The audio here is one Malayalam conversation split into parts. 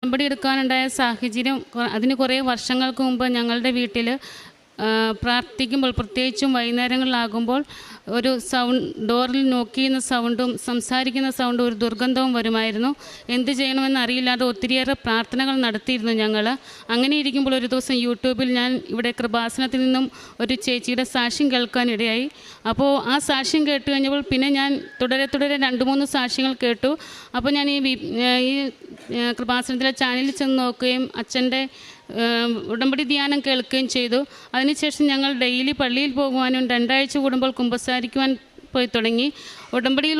ഉടമ്പടി എടുക്കാനുണ്ടായ സാഹചര്യം അതിന് കുറേ വർഷങ്ങൾക്ക് മുമ്പ് ഞങ്ങളുടെ വീട്ടിൽ പ്രാർത്ഥിക്കുമ്പോൾ, പ്രത്യേകിച്ചും വൈകുന്നേരങ്ങളിലാകുമ്പോൾ ഒരു ഡോറിൽ നോക്ക് ചെയ്യുന്ന സൗണ്ടും സംസാരിക്കുന്ന സൗണ്ടും ഒരു ദുർഗന്ധവും വരുമായിരുന്നു. എന്ത് ചെയ്യണമെന്ന് അറിയില്ലാതെ ഒത്തിരിയേറെ പ്രാർത്ഥനകൾ നടത്തിയിരുന്നു ഞങ്ങൾ. അങ്ങനെ ഇരിക്കുമ്പോൾ ഒരു ദിവസം യൂട്യൂബിൽ ഞാൻ ഇവിടെ കൃപാസനത്തിൽ നിന്നും ഒരു ചേച്ചിയുടെ സാക്ഷ്യം കേൾക്കാനിടയായി. അപ്പോൾ ആ സാക്ഷ്യം കേട്ട് കഴിഞ്ഞപ്പോൾ പിന്നെ ഞാൻ തുടരെ 2-3 സാക്ഷ്യങ്ങൾ കേട്ടു. അപ്പോൾ ഞാൻ ഈ കൃപാസനത്തിലെ ചാനലിൽ ചെന്ന് നോക്കുകയും അച്ഛൻ്റെ ഉടമ്പടി ധ്യാനം കേൾക്കുകയും ചെയ്തു. അതിനുശേഷം ഞങ്ങൾ ഡെയിലി പള്ളിയിൽ പോകുവാനും 2 ആഴ്ച കൂടുമ്പോൾ കുമ്പസാരിക്കുവാൻ പോയി തുടങ്ങി. ഉടമ്പടി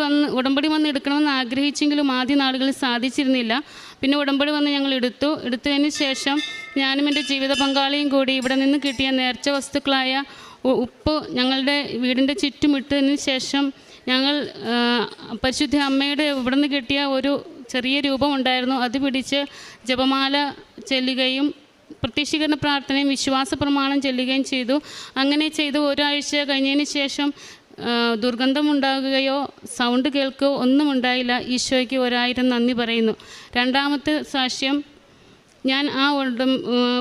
വന്ന് എടുക്കണമെന്ന് ആഗ്രഹിച്ചെങ്കിലും ആദ്യ നാളുകളിൽ സാധിച്ചിരുന്നില്ല. പിന്നെ ഉടമ്പടി വന്ന് ഞങ്ങൾ എടുത്തതിന് ശേഷം ഞാനും എൻ്റെ ജീവിത പങ്കാളിയും കൂടി ഇവിടെ നിന്ന് കിട്ടിയ നേർച്ച വസ്തുക്കളായ ഉപ്പ് ഞങ്ങളുടെ വീടിൻ്റെ ചുറ്റുമിട്ടതിന് ശേഷം ഞങ്ങൾ പരിശുദ്ധ അമ്മയുടെ ഇവിടെ നിന്ന് കിട്ടിയ ഒരു ചെറിയ രൂപം ഉണ്ടായിരുന്നു. അത് പിടിച്ച് ജപമാല ചെല്ലുകയും പ്രത്യക്ഷീകരണ പ്രാർത്ഥനയും വിശ്വാസ പ്രമാണം ചെല്ലുകയും ചെയ്തു. അങ്ങനെ ചെയ്ത് ഒരാഴ്ച കഴിഞ്ഞതിന് ശേഷം ദുർഗന്ധമുണ്ടാകുകയോ സൗണ്ട് കേൾക്കുകയോ ഒന്നും ഉണ്ടായില്ല. ഈശോയ്ക്ക് 1000 നന്ദി പറയുന്നു. രണ്ടാമത്തെ സാക്ഷ്യം, ഞാൻ ആ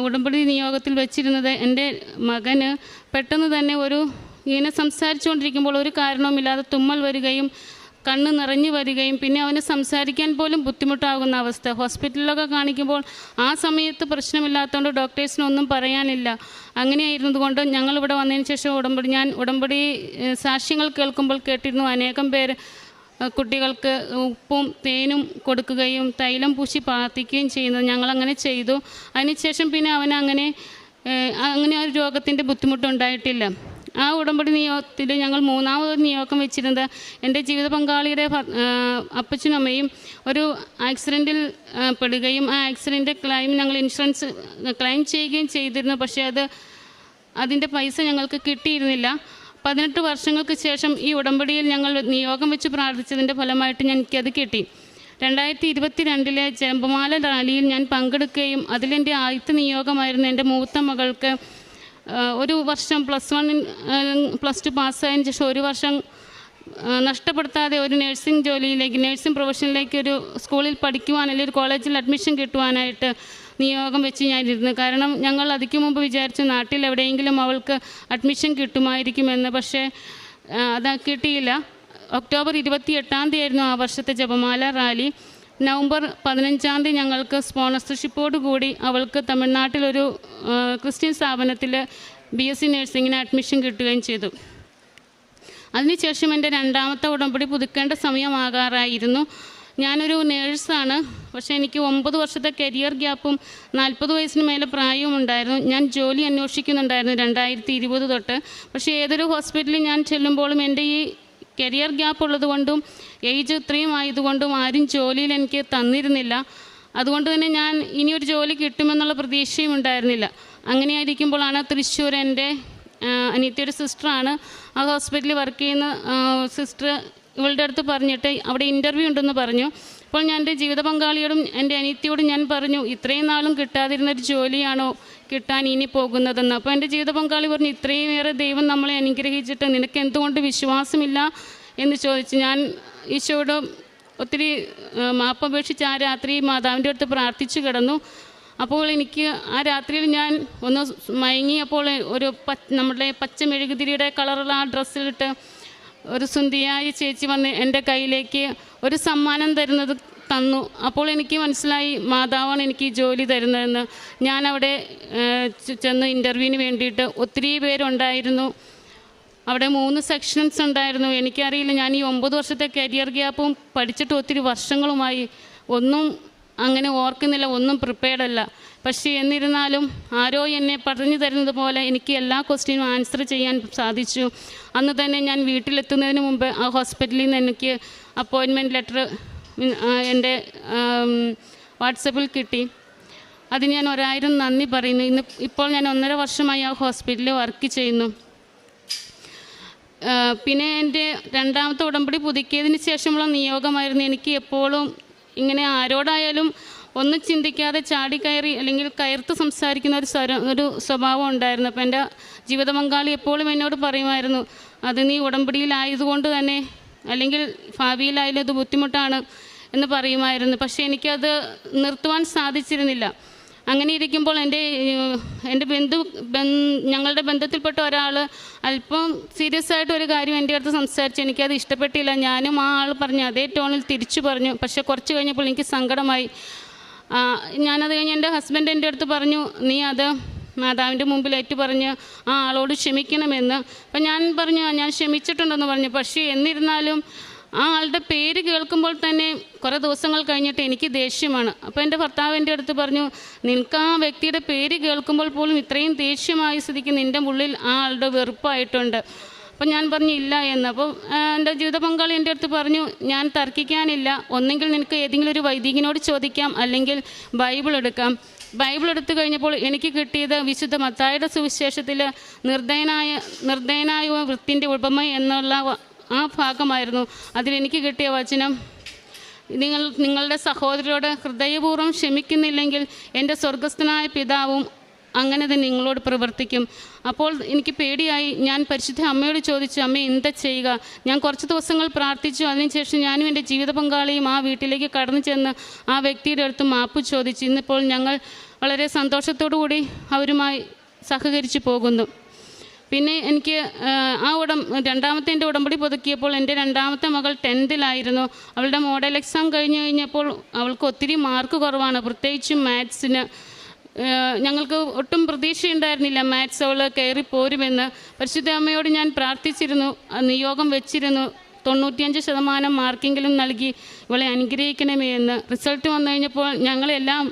ഉടമ്പടി നിയോഗത്തിൽ വെച്ചിരുന്നത് എൻ്റെ മകന് പെട്ടെന്ന് തന്നെ ഇങ്ങനെ സംസാരിച്ചുകൊണ്ടിരിക്കുമ്പോൾ ഒരു കാരണവുമില്ലാതെ തുമ്മൽ വരികയും കണ്ണ് നിറഞ്ഞു വരികയും പിന്നെ അവന് സംസാരിക്കാൻ പോലും ബുദ്ധിമുട്ടാകുന്ന അവസ്ഥ. ഹോസ്പിറ്റലിലൊക്കെ കാണിക്കുമ്പോൾ ആ സമയത്ത് പ്രശ്നമില്ലാത്തതുകൊണ്ട് ഡോക്ടേഴ്സിനൊന്നും പറയാനില്ല. അങ്ങനെയായിരുന്നതുകൊണ്ട് ഞങ്ങളിവിടെ വന്നതിന് ശേഷം ഞാൻ ഉടമ്പടി സാക്ഷ്യങ്ങൾ കേൾക്കുമ്പോൾ കേട്ടിരുന്നു അനേകം പേര് കുട്ടികൾക്ക് ഉപ്പും തേനും കൊടുക്കുകയും തൈലം പൂശി പ്രാർത്ഥിക്കുകയും ചെയ്യുന്നത്. ഞങ്ങളങ്ങനെ ചെയ്തു. അതിനുശേഷം പിന്നെ അവന് അങ്ങനെ ഒരു രോഗത്തിൻ്റെ ബുദ്ധിമുട്ടുണ്ടായിട്ടില്ല. ആ ഉടമ്പടി നിയോഗത്തിൽ ഞങ്ങൾ 3ാമതൊരു നിയോഗം വെച്ചിരുന്നത് എൻ്റെ ജീവിത പങ്കാളിയുടെ അപ്പച്ചനും അമ്മയും ഒരു ആക്സിഡൻറ്റിൽ പെടുകയും ആ ആക്സിഡൻറ്റ് ഞങ്ങൾ ഇൻഷുറൻസ് ക്ലെയിം ചെയ്യുകയും ചെയ്തിരുന്നു. പക്ഷേ അതിൻ്റെ പൈസ ഞങ്ങൾക്ക് കിട്ടിയിരുന്നില്ല. 18 വർഷങ്ങൾക്ക് ശേഷം ഈ ഉടമ്പടിയിൽ ഞങ്ങൾ നിയോഗം വെച്ച് പ്രാർത്ഥിച്ചതിൻ്റെ ഫലമായിട്ട് എനിക്കത് കിട്ടി. 2022 ജപമാല റാലിയിൽ ഞാൻ പങ്കെടുക്കുകയും അതിലെൻ്റെ ആദ്യത്തെ നിയോഗമായിരുന്നു എൻ്റെ മൂത്ത മകൾക്ക് ഒരു വർഷം +2 പാസ്സായതിന് ശേഷം ഒരു വർഷം നഷ്ടപ്പെടുത്താതെ ഒരു നഴ്സിംഗ് പ്രൊഫഷനിലേക്ക് ഒരു സ്കൂളിൽ പഠിക്കുവാൻ അല്ലെങ്കിൽ ഒരു കോളേജിൽ അഡ്മിഷൻ കിട്ടുവാനായിട്ട് നിയോഗം വെച്ച് ഞാനിരുന്നു. കാരണം ഞങ്ങൾ അതിക്ക് മുമ്പ് വിചാരിച്ചു നാട്ടിൽ എവിടെയെങ്കിലും അവൾക്ക് അഡ്മിഷൻ കിട്ടുമായിരിക്കുമെന്ന്. പക്ഷേ അത് കിട്ടിയില്ല. ഒക്ടോബർ 28-ാം തീയതി ആയിരുന്നു ആ വർഷത്തെ ജപമാല റാലി. നവംബർ 15-ാം തീയതി ഞങ്ങൾക്ക് സ്പോൺസർഷിപ്പോട് കൂടി അവൾക്ക് തമിഴ്നാട്ടിലൊരു ക്രിസ്ത്യൻ സ്ഥാപനത്തിൽ BSc നഴ്സിങ്ങിന് അഡ്മിഷൻ കിട്ടുകയും ചെയ്തു. അതിനുശേഷം എൻ്റെ 2ാമത്തെ ഉടമ്പടി പുതുക്കേണ്ട സമയമാകാറായിരുന്നു. ഞാനൊരു നേഴ്സാണ്. പക്ഷേ എനിക്ക് 9 വർഷത്തെ കരിയർ ഗ്യാപ്പും 40 വയസ്സിന് മേലെ പ്രായവും ഉണ്ടായിരുന്നു. ഞാൻ ജോലി അന്വേഷിക്കുന്നുണ്ടായിരുന്നു 2020 തൊട്ട്. പക്ഷേ ഏതൊരു ഹോസ്പിറ്റലിൽ ഞാൻ ചെല്ലുമ്പോഴും എൻ്റെ ഈ കരിയർ ഗ്യാപ്പ് ഉള്ളതുകൊണ്ടും ഏജ് ഇത്രയും ആയതുകൊണ്ടും ആരും ജോലിയിൽ എനിക്ക് തന്നിരുന്നില്ല. അതുകൊണ്ട് തന്നെ ഞാൻ ഇനിയൊരു ജോലി കിട്ടുമെന്നുള്ള പ്രതീക്ഷയും ഉണ്ടായിരുന്നില്ല. അങ്ങനെയായിരിക്കുമ്പോഴാണ് തൃശ്ശൂർ എൻ്റെ അനിയത്തിയുടെ സിസ്റ്ററാണ് ആ ഹോസ്പിറ്റലിൽ വർക്ക് ചെയ്യുന്ന സിസ്റ്റർ ഇവളുടെ അടുത്ത് പറഞ്ഞിട്ട് അവിടെ ഇൻ്റർവ്യൂ ഉണ്ടെന്ന് പറഞ്ഞു. അപ്പോൾ ഞാൻ എൻ്റെ ജീവിത പങ്കാളിയോടും എൻ്റെ അനിയത്തിയോടും ഞാൻ പറഞ്ഞു, ഇത്രയും നാളും കിട്ടാതിരുന്നൊരു ജോലിയാണോ കിട്ടാൻ ഇനി പോകുന്നതെന്ന്. അപ്പോൾ എൻ്റെ ജീവിത പങ്കാളി പറഞ്ഞു, ഇത്രയുമേറെ ദൈവം നമ്മളെ അനുഗ്രഹിച്ചിട്ട് നിനക്ക് എന്തുകൊണ്ട് വിശ്വാസമില്ല എന്ന് ചോദിച്ചു. ഞാൻ ഈശോയോട് ഒത്തിരി മാപ്പപേക്ഷിച്ച് ആ രാത്രി മാതാവിൻ്റെ അടുത്ത് പ്രാർത്ഥിച്ചു കിടന്നു. അപ്പോൾ എനിക്ക് ആ രാത്രിയിൽ ഞാൻ ഒന്ന് മയങ്ങിയപ്പോൾ നമ്മുടെ പച്ച മെഴുകുതിരിയുടെ കളറുള്ള ആ ഡ്രസ്സിലിട്ട് ഒരു സുന്ദരിയായ ചേച്ചി വന്ന് എൻ്റെ കയ്യിലേക്ക് ഒരു സമ്മാനം തന്നു. അപ്പോൾ എനിക്ക് മനസ്സിലായി മാതാവാണ് എനിക്ക് ഈ ജോലി തരുന്നതെന്ന്. ഞാനവിടെ ചെന്ന് ഇൻ്റർവ്യൂവിന് വേണ്ടിയിട്ട് ഒത്തിരി പേരുണ്ടായിരുന്നു. അവിടെ 3 സെക്ഷൻസ് ഉണ്ടായിരുന്നു. എനിക്കറിയില്ല, ഞാൻ ഈ 9 വർഷത്തെ കരിയർ ഗ്യാപ്പും പഠിച്ചിട്ട് ഒത്തിരി വർഷങ്ങളുമായി ഒന്നും അങ്ങനെ ഓർക്കുന്നില്ല, ഒന്നും പ്രിപ്പയർഡ് അല്ല. പക്ഷേ എന്നിരുന്നാലും ആരോ എന്നെ പറഞ്ഞു തരുന്നത് പോലെ എനിക്ക് എല്ലാ ക്വസ്റ്റ്യനും ആൻസർ ചെയ്യാൻ സാധിച്ചു. അന്ന് തന്നെ ഞാൻ വീട്ടിലെത്തുന്നതിന് മുമ്പ് ആ ഹോസ്പിറ്റലിൽ നിന്ന് എനിക്ക് അപ്പോയിൻമെൻറ്റ് ലെറ്റർ എൻ്റെ വാട്സപ്പിൽ കിട്ടി. അതിന് ഞാൻ 1000 നന്ദി പറയുന്നു. ഇപ്പോൾ ഞാൻ 1.5 വർഷമായി ആ ഹോസ്പിറ്റലിൽ വർക്ക് ചെയ്യുന്നു. പിന്നെ എൻ്റെ 2ാമത്തെ ഉടമ്പടി പുതുക്കിയതിന് ശേഷമുള്ള നിയോഗമായിരുന്നു. എനിക്ക് എപ്പോഴും ഇങ്ങനെ ആരോടായാലും ഒന്നും ചിന്തിക്കാതെ ചാടിക്കയറി അല്ലെങ്കിൽ കയർത്ത് സംസാരിക്കുന്ന ഒരു സ്വഭാവം ഉണ്ടായിരുന്നു. അപ്പോൾ എൻ്റെ ജീവിത പങ്കാളി എപ്പോഴും എന്നോട് പറയുമായിരുന്നു, അത് നീ ഉടമ്പടിയിലായതുകൊണ്ട് തന്നെ അല്ലെങ്കിൽ ഭാവിയിലായാലും ഇത് ബുദ്ധിമുട്ടാണ് എന്ന് പറയുമായിരുന്നു. പക്ഷേ എനിക്കത് നിർത്തുവാൻ സാധിച്ചിരുന്നില്ല. അങ്ങനെ ഇരിക്കുമ്പോൾ എൻ്റെ ഞങ്ങളുടെ ബന്ധത്തിൽപ്പെട്ട ഒരാൾ അല്പം സീരിയസ് ആയിട്ട് ഒരു കാര്യം എൻ്റെ അടുത്ത് സംസാരിച്ചു. എനിക്കത് ഇഷ്ടപ്പെട്ടില്ല. ഞാനും ആ ആൾ പറഞ്ഞു അതേ ടോണിൽ തിരിച്ചു പറഞ്ഞു. പക്ഷേ കുറച്ച് കഴിഞ്ഞപ്പോൾ എനിക്ക് സങ്കടമായി. ഞാനത് കഴിഞ്ഞ് എൻ്റെ ഹസ്ബൻഡ് എൻ്റെ അടുത്ത് പറഞ്ഞു, നീ അത് മാതാവിൻ്റെ മുമ്പിൽ ഏറ്റു പറഞ്ഞ് ആ ആളോട് ക്ഷമിക്കണമെന്ന്. അപ്പം ഞാൻ പറഞ്ഞു ഞാൻ ക്ഷമിച്ചിട്ടുണ്ടെന്ന് പറഞ്ഞു. പക്ഷേ എന്നിരുന്നാലും ആ ആളുടെ പേര് കേൾക്കുമ്പോൾ തന്നെ കുറേ ദിവസങ്ങൾ കഴിഞ്ഞിട്ട് എനിക്ക് ദേഷ്യമാണ്. അപ്പോൾ എൻ്റെ ഭർത്താവ് എൻ്റെ അടുത്ത് പറഞ്ഞു, നിനക്ക് ആ വ്യക്തിയുടെ പേര് കേൾക്കുമ്പോൾ പോലും ഇത്രയും ദേഷ്യമായ സ്ഥിതിക്ക് നിൻ്റെ ഉള്ളിൽ ആ ആളുടെ വെറുപ്പായിട്ടുണ്ട്. അപ്പോൾ ഞാൻ പറഞ്ഞു ഇല്ല എന്ന്. അപ്പോൾ എൻ്റെ ജീവിത പങ്കാളി എൻ്റെ അടുത്ത് പറഞ്ഞു, ഞാൻ തർക്കിക്കാനില്ല, ഒന്നെങ്കിൽ നിനക്ക് ഏതെങ്കിലും ഒരു വൈദികനോട് ചോദിക്കാം, അല്ലെങ്കിൽ ബൈബിൾ എടുക്കാം. ബൈബിൾ എടുത്തു കഴിഞ്ഞപ്പോൾ എനിക്ക് കിട്ടിയത് വിശുദ്ധ മത്തായിയുടെ സുവിശേഷത്തിൽ നിർദ്ദയനായ വൃത്തിൻ്റെ ഉപമ എന്നുള്ള ആ ഭാഗമായിരുന്നു. അതിലെനിക്ക് കിട്ടിയ വചനം, നിങ്ങളുടെ സഹോദരരോട് ഹൃദയപൂർവ്വം ക്ഷമിക്കുന്നില്ലെങ്കിൽ എൻ്റെ സ്വർഗസ്ഥനായ പിതാവും അങ്ങനെ തന്നെ നിങ്ങളോട് പ്രവർത്തിക്കും. അപ്പോൾ എനിക്ക് പേടിയായി. ഞാൻ പരിശുദ്ധ അമ്മയോട് ചോദിച്ചു, അമ്മ എന്താ ചെയ്യുക? ഞാൻ കുറച്ച് ദിവസങ്ങൾ പ്രാർത്ഥിച്ചു. അതിനുശേഷം ഞാനും എൻ്റെ ജീവിത പങ്കാളിയും ആ വീട്ടിലേക്ക് കടന്നു ചെന്ന് ആ വ്യക്തിയുടെ അടുത്ത് മാപ്പ് ചോദിച്ചു. ഇന്നിപ്പോൾ ഞങ്ങൾ വളരെ സന്തോഷത്തോടു കൂടി അവരുമായി സഹകരിച്ചു പോകുന്നു. പിന്നെ എനിക്ക് രണ്ടാമത്തെ എൻ്റെ ഉടമ്പടി പുതുക്കിയപ്പോൾ എൻ്റെ രണ്ടാമത്തെ മകൾ 10th അവളുടെ മോഡൽ എക്സാം കഴിഞ്ഞപ്പോൾ അവൾക്ക് ഒത്തിരി മാർക്ക് കുറവാണ്, പ്രത്യേകിച്ചും മാത്സിന്. ഞങ്ങൾക്ക് ഒട്ടും പ്രതീക്ഷയുണ്ടായിരുന്നില്ല മാത്സ് അവൾ കയറിപ്പോരുമെന്ന്. പരിശുദ്ധ അമ്മയോട് ഞാൻ പ്രാർത്ഥിച്ചിരുന്നു, നിയോഗം വെച്ചിരുന്നു, 95% മാർക്കെങ്കിലും നൽകി ഇവളെ അനുഗ്രഹിക്കണമേ എന്ന്. റിസൾട്ട് വന്നു കഴിഞ്ഞപ്പോൾ ഞങ്ങളെല്ലാം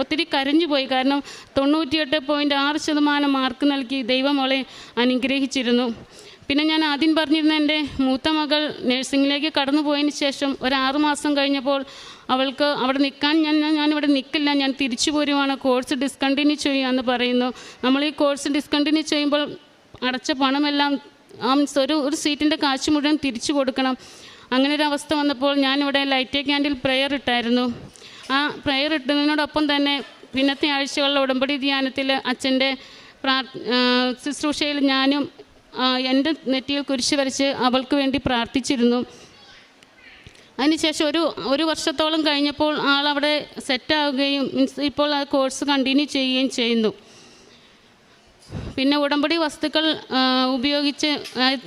ഒത്തിരി കരഞ്ഞുപോയി. കാരണം 98.6% മാർക്ക് നൽകി ദൈവം അവളെ അനുഗ്രഹിച്ചിരുന്നു. പിന്നെ ഞാൻ ആദ്യം പറഞ്ഞിരുന്ന എൻ്റെ മൂത്ത മകൾ നഴ്സിങ്ങിലേക്ക് കടന്നു പോയതിന് ശേഷം ഒരു 6 മാസം കഴിഞ്ഞപ്പോൾ അവൾക്ക് അവിടെ നിൽക്കാൻ ഞാനിവിടെ നിൽക്കില്ല, ഞാൻ തിരിച്ചു പോരുവാണ്, കോഴ്സ് ഡിസ്കണ്ടിന്യൂ ചെയ്യുകയെന്ന് പറയുന്നു. നമ്മൾ ഈ കോഴ്സ് ഡിസ്കണ്ടിന്യൂ ചെയ്യുമ്പോൾ അടച്ച പണമെല്ലാം ഒരു സീറ്റിൻ്റെ കാശ് മുഴുവൻ തിരിച്ചു കൊടുക്കണം. അങ്ങനെ ഒരു അവസ്ഥ വന്നപ്പോൾ ഞാനിവിടെ ലൈറ്റ് ക്യാൻഡിൽ പ്രെയർ ഇട്ടായിരുന്നു. ആ പ്രെയർ ഇട്ടതിനോടൊപ്പം തന്നെ പിന്നത്തെ ആഴ്ചകളിലെ ഉടമ്പടി ധ്യാനത്തിൽ അച്ഛൻ്റെ ശുശ്രൂഷയിൽ ഞാനും എൻ്റെ നെറ്റിയിൽ കുരിശ് വരച്ച് അവൾക്ക് വേണ്ടി പ്രാർത്ഥിച്ചിരുന്നു. അതിനുശേഷം ഒരു വർഷത്തോളം കഴിഞ്ഞപ്പോൾ ആളവിടെ സെറ്റാവുകയും ഇപ്പോൾ ആ കോഴ്സ് കണ്ടിന്യൂ ചെയ്യുകയും ചെയ്യുന്നു. പിന്നെ ഉടമ്പടി വസ്തുക്കൾ ഉപയോഗിച്ച്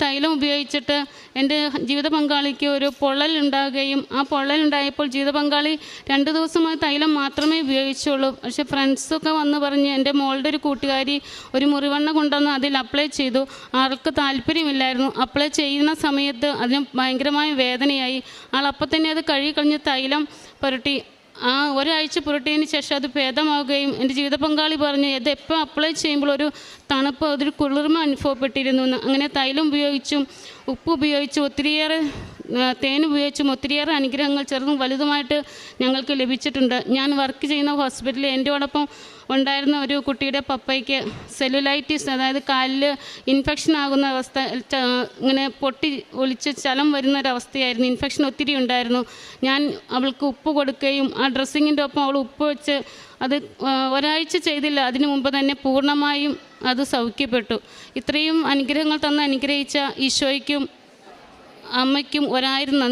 തൈലം ഉപയോഗിച്ചിട്ട് എൻ്റെ ജീവിത പങ്കാളിക്ക് ഒരു പൊള്ളലുണ്ടാകുകയും ആ പൊള്ളലുണ്ടായപ്പോൾ ജീവിത പങ്കാളി 2 ദിവസമായി തൈലം മാത്രമേ ഉപയോഗിച്ചുള്ളൂ. പക്ഷേ ഫ്രണ്ട്സൊക്കെ വന്ന് പറഞ്ഞ് എൻ്റെ മോളുടെ ഒരു കൂട്ടുകാരി ഒരു മുറിവെണ്ണ കൊണ്ടുവന്ന് അതിൽ അപ്ലൈ ചെയ്തു. ആൾക്ക് താല്പര്യമില്ലായിരുന്നു. അപ്ലൈ ചെയ്യുന്ന സമയത്ത് അതിന് ഭയങ്കരമായ വേദനയായി. ആളപ്പം തന്നെ അത് കഴുകിക്കളഞ്ഞ് തൈലം പുരട്ടി. ഒരാഴ്ച പുരട്ടിയതിന് ശേഷം അത് ഭേദമാവുകയും എൻ്റെ ജീവിത പങ്കാളി പറഞ്ഞു ഇത് എപ്പോൾ അപ്ലൈ ചെയ്യുമ്പോൾ ഒരു തണുപ്പ്, അതൊരു കുളിർമ അനുഭവപ്പെട്ടിരുന്നു എന്ന്. അങ്ങനെ തൈലം ഉപയോഗിച്ചും ഉപ്പ് ഉപയോഗിച്ചും ഒത്തിരിയേറെ തേൻ ഉപയോഗിച്ചും ഒത്തിരിയേറെ അനുഗ്രഹങ്ങൾ ചെറുതും വലുതുമായിട്ട് ഞങ്ങൾക്ക് ലഭിച്ചിട്ടുണ്ട്. ഞാൻ വർക്ക് ചെയ്യുന്ന ഹോസ്പിറ്റലിൽ എൻ്റെയോടൊപ്പം ഉണ്ടായിരുന്ന ഒരു കുട്ടിയുടെ പപ്പയ്ക്ക് സെല്ലുലൈറ്റിസ്, അതായത് കാലിൽ ഇൻഫെക്ഷൻ ആകുന്ന അവസ്ഥ, ഇങ്ങനെ പൊട്ടി ഒലിച്ച് ചലം വരുന്നൊരവസ്ഥയായിരുന്നു. ഇൻഫെക്ഷൻ ഒത്തിരി ഉണ്ടായിരുന്നു. ഞാൻ അവൾക്ക് ഉപ്പ് കൊടുക്കുകയും ആ ഡ്രസ്സിങ്ങിൻ്റെ ഒപ്പം അവൾ ഉപ്പ് വെച്ച് അത് ഒരാഴ്ച ചെയ്തില്ല, അതിനു മുമ്പ് തന്നെ പൂർണ്ണമായും അത് സൗഖ്യപ്പെട്ടു. ഇത്രയും അനുഗ്രഹങ്ങൾ തന്ന് അനുഗ്രഹിച്ച ഈശോയ്ക്കും അമ്മയ്ക്കും 1000 നന്ദി.